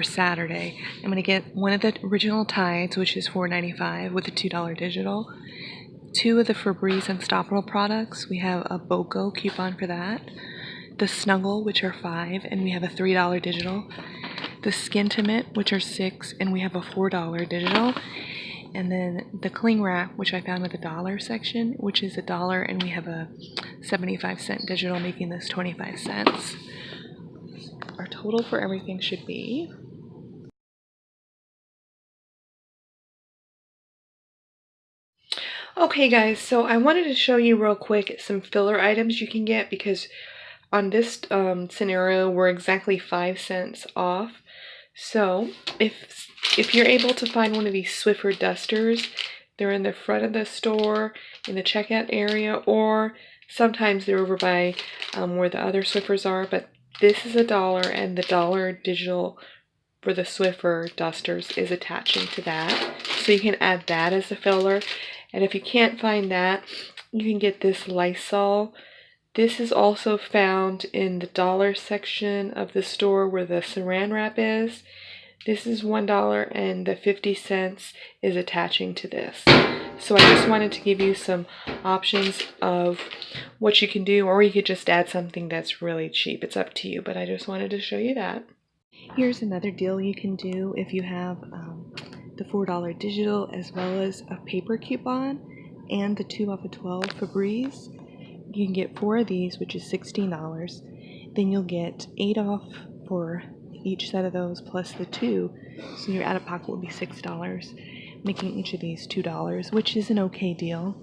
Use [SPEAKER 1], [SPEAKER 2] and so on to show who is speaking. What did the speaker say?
[SPEAKER 1] for Saturday. I'm going to get one of the original Tides, which is $4.95 with a $2 digital. 2 of the Febreze Unstoppable products. We have a BOGO coupon for that. The Snuggle, which are $5, and we have a $3 digital. The Skintimate, which are $6, and we have a $4 digital. And then the Cling Wrap, which I found at the dollar section, which is $1, and we have a 75-cent digital, making this 25 cents. Our total for everything should be okay, guys, so I wanted to show you real quick some filler items you can get, because on this scenario we're exactly 5 cents off. So if you're able to find one of these Swiffer dusters, they're in the front of the store in the checkout area, or sometimes they're over by where the other Swiffers are, but this is $1, and the dollar digital for the Swiffer dusters is attaching to that, so you can add that as a filler. And if you can't find that, you can get this Lysol. This is also found in the dollar section of the store where the saran wrap is. This is $1, and the 50 cents is attaching to this. So I just wanted to give you some options of what you can do, or you could just add something that's really cheap. It's up to you, but I just wanted to show you that. Here's another deal you can do if you have the $4 digital as well as a paper coupon and the 2 off of 12 Febreze. You can get 4 of these, which is $16. Then you'll get 8 off for each set of those plus the 2, so your out-of-pocket will be $6, making each of these $2, which is an okay deal.